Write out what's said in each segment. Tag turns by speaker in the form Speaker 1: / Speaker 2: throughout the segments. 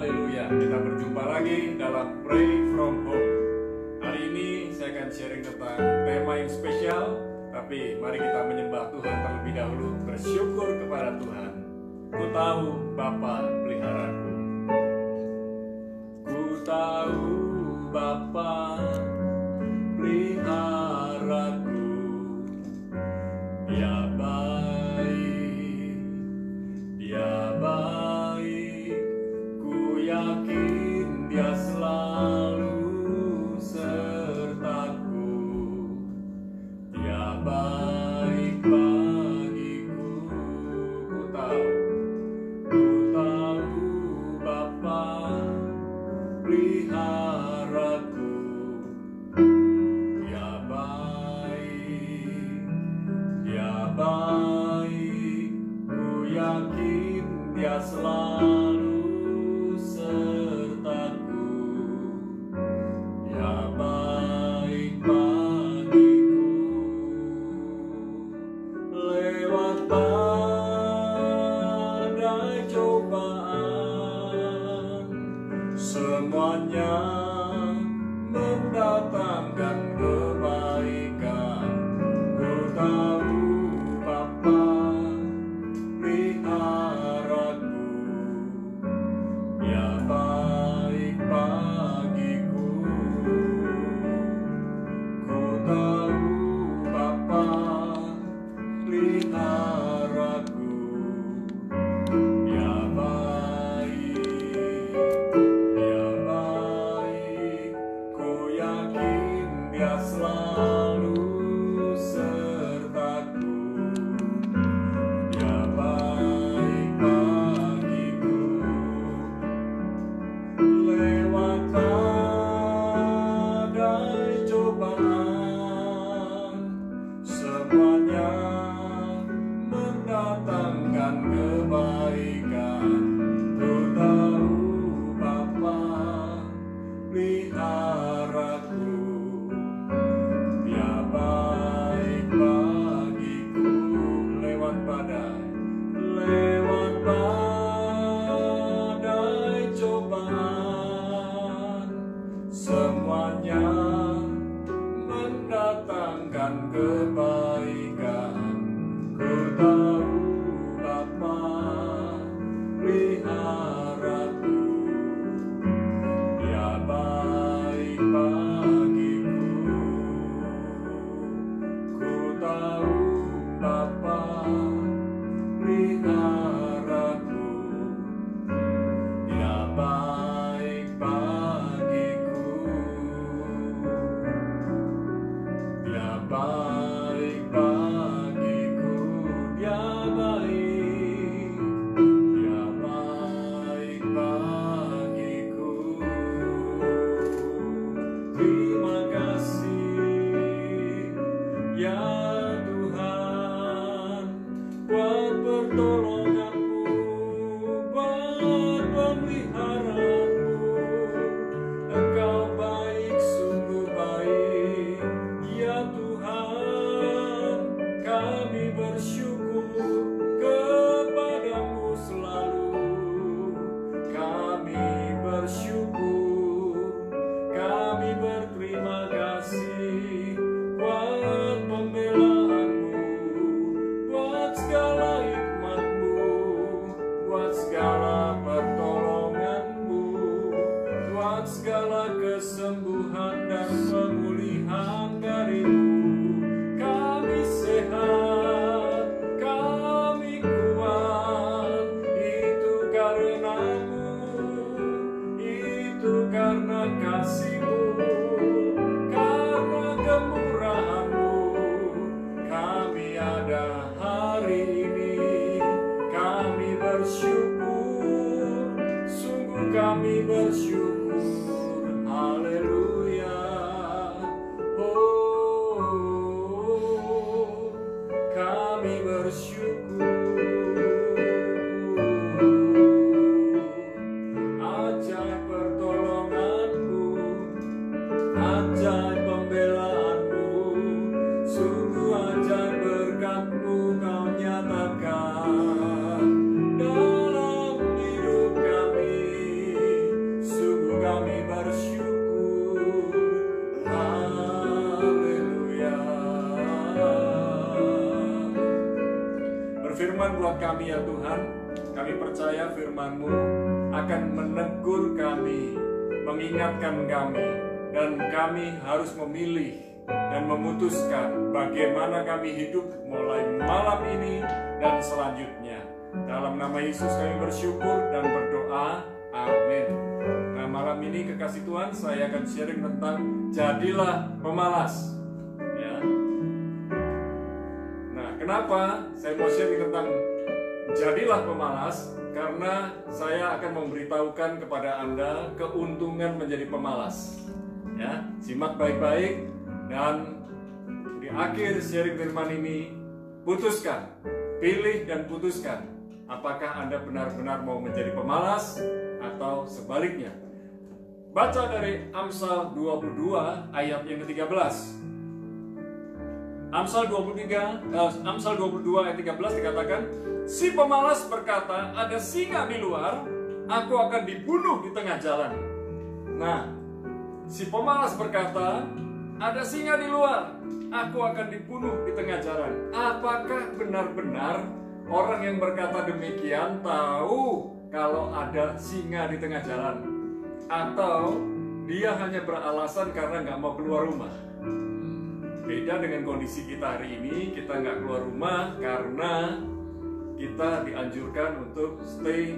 Speaker 1: Haleluya, kita berjumpa lagi dalam Pray From Home. Hari ini saya akan sharing tentang tema yang spesial, tapi mari kita menyembah Tuhan terlebih dahulu, bersyukur kepada Tuhan. Ku tahu Bapa peliharaku. Ku tahu Bapa peliharaku. Dia baik, Dia baik. Ku yakin Dia selalu sertaku. Dia baik bagiku. Ku tahu Bapa peliharaku. Dia baik, Dia baik. Ku yakin Dia selalu sertaku. Dia baik bagiku. Lewat badai cobaan, semuanya mendatangkan kebaikan. Ku tahu Bapa peliharaku. Dia baik bagiku. Ku tahu Bapa peliharaku. Dia baik, Dia baik. Ku yakin Dia selalu sertaku. Dia baik bagiku. Lewat badai cobaan, semuanya mendatangkan kebaikan. Ku tahu Bapa peliharaku. Dia baik bagiku. Lewat badai cobaan, semuanya mendatangkan kebaikan. Ku tahu Bapa peliharaku. Dia baik bagiku. Ku tahu Bapa peliharaku. Dia baik bagiku. Dia baik bagiku. Dia baik. Dia baik bagiku. Terima kasih ya Tuhan buat pertolongan-Mu, buat pemeliharaanmu. Engkau baik, sungguh baik ya Tuhan. Kami bersyukur kepadamu selalu. Kami bersyukur, kami berterima kasih buat pembelaanmu, buat segala hikmat-Mu, buat segala pertolongan-Mu, buat segala kesembuhan dan pemulihan dari-Mu. Kami sehat, kami kuat, itu karena-Mu, itu karena kasih-Mu, karena kemurahan-Mu. Kami ada hari ini, kami bersyukur, sungguh kami bersyukur. Haleluya. Oh, kami bersyukur. Ajaib pertolongan-Mu, ajaib pembelaanmu, sungguh ajaib berkat-Mu Kau nyatakan dalam hidup kami. kami ya Tuhan. Kami percaya firman-Mu akan menegur kami, mengingatkan kami, dan kami harus memilih dan memutuskan bagaimana kami hidup mulai malam ini dan selanjutnya. Dalam nama Yesus kami bersyukur dan berdoa. Amin. Nah, malam ini kekasih Tuhan, saya akan sharing tentang jadilah pemalas. Ya. Nah, kenapa saya mau sharing tentang jadilah pemalas? Karena saya akan memberitahukan kepada Anda keuntungan menjadi pemalas. Ya, simak baik-baik dan di akhir sharing firman ini putuskan, pilih dan putuskan apakah Anda benar-benar mau menjadi pemalas atau sebaliknya. Baca dari Amsal 22 ayat yang ke-13. Amsal 22 ayat 13 dikatakan, si pemalas berkata, ada singa di luar, aku akan dibunuh di tengah jalan. Nah, si pemalas berkata, ada singa di luar, aku akan dibunuh di tengah jalan. Apakah benar-benar orang yang berkata demikian tahu kalau ada singa di tengah jalan? Atau dia hanya beralasan karena nggak mau keluar rumah? Beda dengan kondisi kita hari ini, kita nggak keluar rumah karena kita dianjurkan untuk stay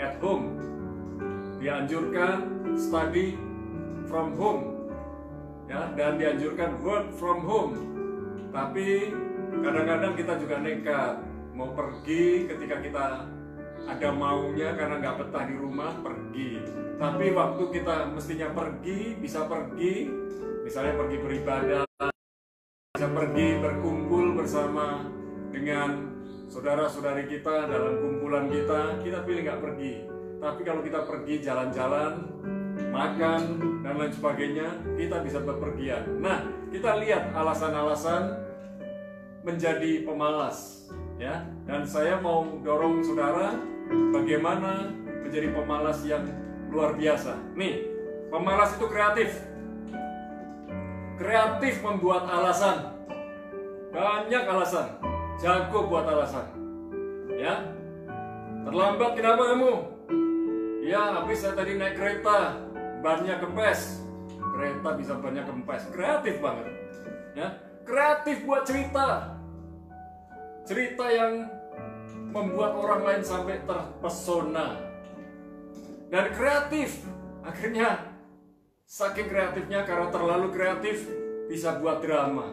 Speaker 1: at home. Dianjurkan study from home. Ya, dan dianjurkan work from home. Tapi kadang-kadang kita juga nekat mau pergi ketika kita ada maunya karena nggak betah di rumah, pergi. Tapi waktu kita mestinya pergi, bisa pergi, misalnya pergi beribadah, bisa pergi berkumpul bersama dengan saudara-saudari kita dalam kumpulan kita pilih nggak pergi. Tapi kalau kita pergi jalan-jalan, makan, dan lain sebagainya, kita bisa bepergian. Nah, kita lihat alasan-alasan menjadi pemalas. Ya, dan saya mau dorong saudara bagaimana menjadi pemalas yang luar biasa. Nih, pemalas itu kreatif. Kreatif membuat alasan. Banyak alasan. Jago buat alasan. Ya. Terlambat kenapa kamu? Ya, habis saya tadi naik kereta, bannya kempes. Kereta bisa bannya kempes. Kreatif banget. Ya. Kreatif buat cerita. Cerita yang membuat orang lain sampai terpesona. Dan kreatif. Akhirnya saking kreatifnya, karena terlalu kreatif, bisa buat drama.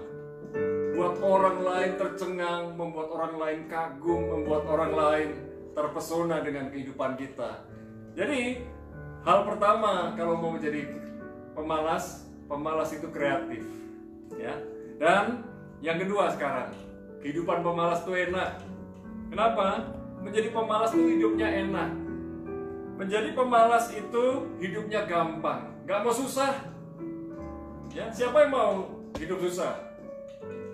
Speaker 1: Buat orang lain tercengang, membuat orang lain kagum, membuat orang lain terpesona dengan kehidupan kita. Jadi, hal pertama kalau mau menjadi pemalas, pemalas itu kreatif. Ya. Dan yang kedua sekarang, kehidupan pemalas itu enak. Kenapa? Menjadi pemalas itu hidupnya enak. Menjadi pemalas itu hidupnya gampang, gak mau susah. Ya, siapa yang mau hidup susah?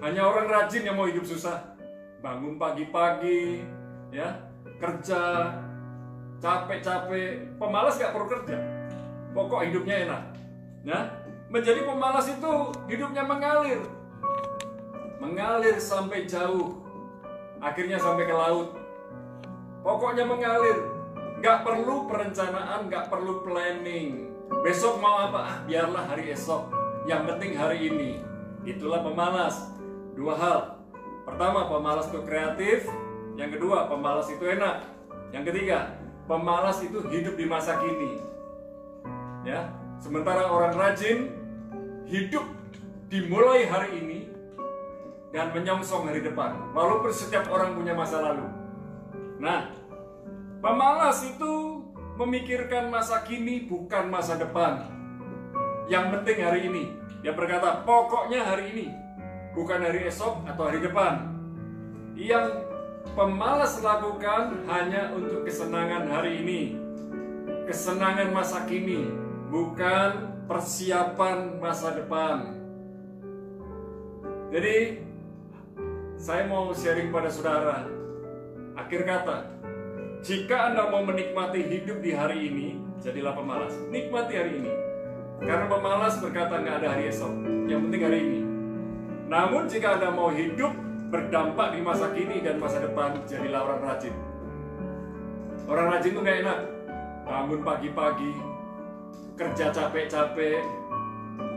Speaker 1: Hanya orang rajin yang mau hidup susah. Bangun pagi-pagi, ya, kerja, capek-capek. Pemalas gak perlu kerja. Pokok hidupnya enak. Ya, menjadi pemalas itu hidupnya mengalir. Mengalir sampai jauh. Akhirnya sampai ke laut. Pokoknya mengalir. Gak perlu perencanaan, gak perlu planning. Besok mau apa? Biarlah hari esok. Yang penting hari ini. Itulah pemalas. Dua hal. Pertama, pemalas itu kreatif. Yang kedua, pemalas itu enak. Yang ketiga, pemalas itu hidup di masa kini. Ya, sementara orang rajin hidup dimulai hari ini dan menyongsong hari depan. Walaupun setiap orang punya masa lalu. Nah, pemalas itu memikirkan masa kini, bukan masa depan. Yang penting hari ini. Dia berkata, pokoknya hari ini, bukan hari esok atau hari depan. Yang pemalas lakukan hanya untuk kesenangan hari ini, kesenangan masa kini, bukan persiapan masa depan. Jadi, saya mau sharing pada saudara. Akhir kata, jika Anda mau menikmati hidup di hari ini, jadilah pemalas. Nikmati hari ini. Karena pemalas berkata nggak ada hari esok. Yang penting hari ini. Namun jika Anda mau hidup berdampak di masa kini dan masa depan, jadilah orang rajin. Orang rajin itu gak enak. Bangun pagi-pagi, kerja capek-capek,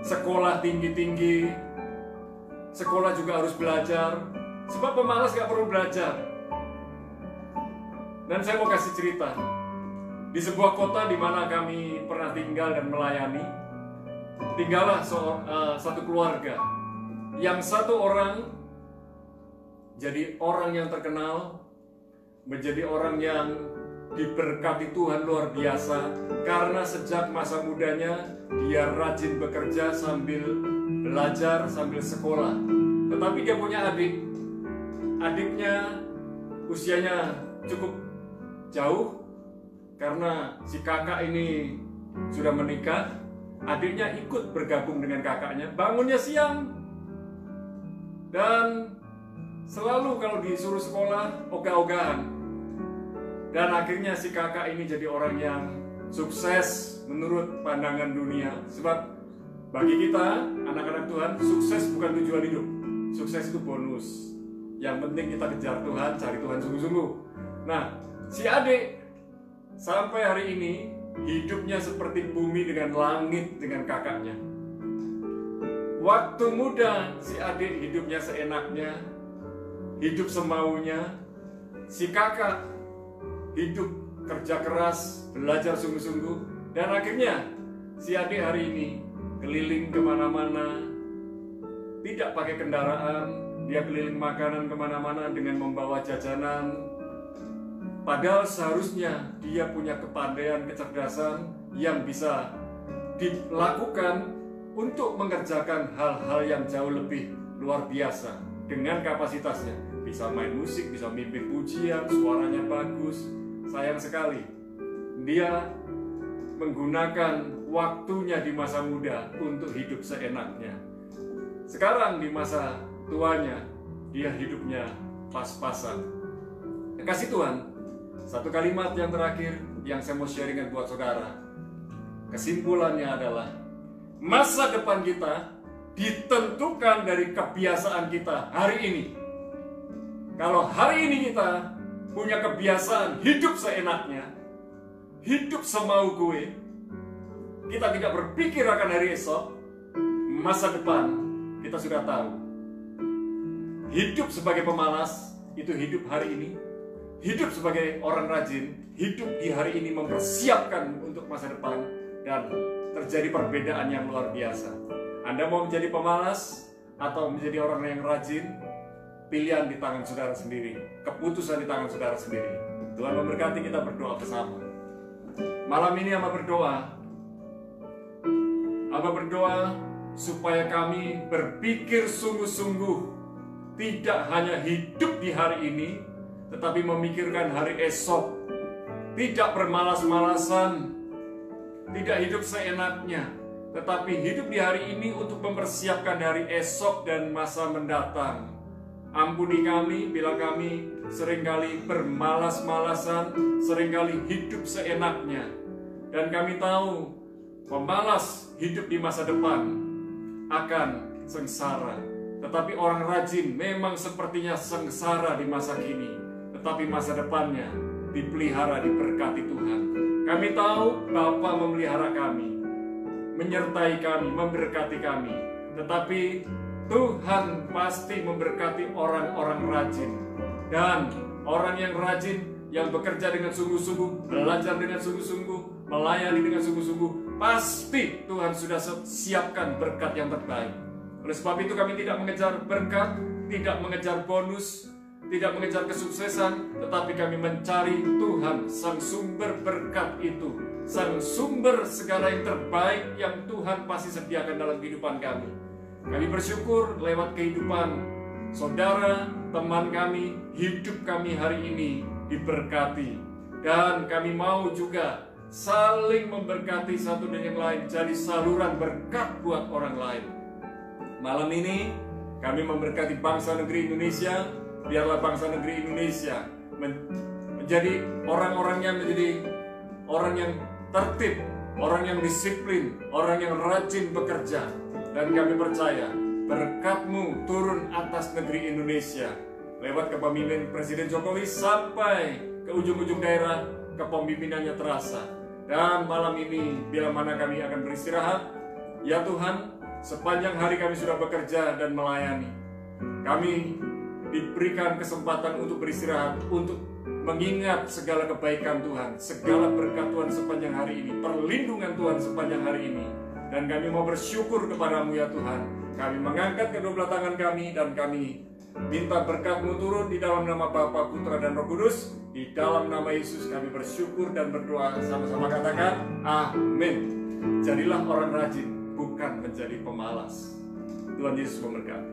Speaker 1: sekolah tinggi-tinggi, sekolah juga harus belajar. Sebab pemalas gak perlu belajar. Dan saya mau kasih cerita. Di sebuah kota di mana kami pernah tinggal dan melayani, tinggallah satu keluarga. Yang satu orang jadi orang yang terkenal, menjadi orang yang diberkati Tuhan luar biasa, karena sejak masa mudanya dia rajin bekerja sambil belajar, sambil sekolah. Tetapi dia punya adik. Adiknya usianya cukup jauh, karena si kakak ini sudah menikah. Adiknya ikut bergabung dengan kakaknya, bangunnya siang, dan selalu kalau disuruh sekolah ogah-ogahan. Dan akhirnya si kakak ini jadi orang yang sukses menurut pandangan dunia. Sebab bagi kita, anak-anak Tuhan, sukses bukan tujuan hidup. Sukses itu bonus. Yang penting kita kejar Tuhan, cari Tuhan sungguh-sungguh. Nah, si adik sampai hari ini hidupnya seperti bumi dengan langit dengan kakaknya. Waktu muda si adik hidupnya seenaknya, hidup semaunya. Si kakak hidup kerja keras, belajar sungguh-sungguh. Dan akhirnya si adik hari ini keliling kemana-mana, tidak pakai kendaraan. Dia keliling makanan kemana-mana dengan membawa jajanan. Padahal seharusnya dia punya kepandaian, kecerdasan yang bisa dilakukan untuk mengerjakan hal-hal yang jauh lebih luar biasa dengan kapasitasnya. Bisa main musik, bisa mimpin pujian, suaranya bagus. Sayang sekali, dia menggunakan waktunya di masa muda untuk hidup seenaknya. Sekarang di masa tuanya, dia hidupnya pas-pasan. Kasih Tuhan, satu kalimat yang terakhir yang saya mau sharingkan buat saudara. Kesimpulannya adalah, masa depan kita ditentukan dari kebiasaan kita hari ini. Kalau hari ini kita punya kebiasaan hidup seenaknya, hidup semau gue, kita tidak berpikir akan hari esok, masa depan kita sudah tahu. Hidup sebagai pemalas itu hidup hari ini. Hidup sebagai orang rajin, hidup di hari ini mempersiapkan untuk masa depan, dan terjadi perbedaan yang luar biasa. Anda mau menjadi pemalas atau menjadi orang yang rajin? Pilihan di tangan saudara sendiri, keputusan di tangan saudara sendiri. Tuhan memberkati. Kita berdoa bersama. Malam ini Amba berdoa supaya kami berpikir sungguh-sungguh, tidak hanya hidup di hari ini, tetapi memikirkan hari esok. Tidak bermalas-malasan, tidak hidup seenaknya, tetapi hidup di hari ini untuk mempersiapkan hari esok dan masa mendatang. Ampuni kami bila kami seringkali bermalas-malasan, seringkali hidup seenaknya. Dan kami tahu pemalas hidup di masa depan akan sengsara. Tetapi orang rajin memang sepertinya sengsara di masa kini, tetapi masa depannya dipelihara, diberkati Tuhan. Kami tahu Bapa memelihara kami, menyertai kami, memberkati kami. Tetapi Tuhan pasti memberkati orang-orang rajin. Dan orang yang rajin, yang bekerja dengan sungguh-sungguh, belajar dengan sungguh-sungguh, melayani dengan sungguh-sungguh, pasti Tuhan sudah siapkan berkat yang terbaik. Oleh sebab itu kami tidak mengejar berkat, tidak mengejar bonus, tidak mengejar kesuksesan, tetapi kami mencari Tuhan, Sang sumber berkat itu, Sang sumber segala yang terbaik yang Tuhan pasti sediakan dalam kehidupan kami. Kami bersyukur lewat kehidupan saudara, teman kami, hidup kami hari ini diberkati. Dan kami mau juga saling memberkati satu dengan yang lain, jadi saluran berkat buat orang lain. Malam ini kami memberkati bangsa negeri Indonesia. Biarlah bangsa negeri Indonesia menjadi orang-orangnya, menjadi orang yang tertib, orang yang disiplin, orang yang rajin bekerja. Dan kami percaya berkat-Mu turun atas negeri Indonesia lewat kepemimpinan Presiden Jokowi sampai ke ujung-ujung daerah, kepemimpinannya terasa. Dan malam ini bila mana kami akan beristirahat, ya Tuhan, sepanjang hari kami sudah bekerja dan melayani. Kami diberikan kesempatan untuk beristirahat, untuk mengingat segala kebaikan Tuhan, segala berkat Tuhan sepanjang hari ini, perlindungan Tuhan sepanjang hari ini. Dan kami mau bersyukur kepada-Mu ya Tuhan. Kami mengangkat kedua belah tangan kami dan kami minta berkat-Mu turun di dalam nama Bapa, Putra, dan Roh Kudus. Di dalam nama Yesus kami bersyukur dan berdoa. Sama-sama katakan amin. Jadilah orang rajin, bukan menjadi pemalas. Tuhan Yesus memberkati.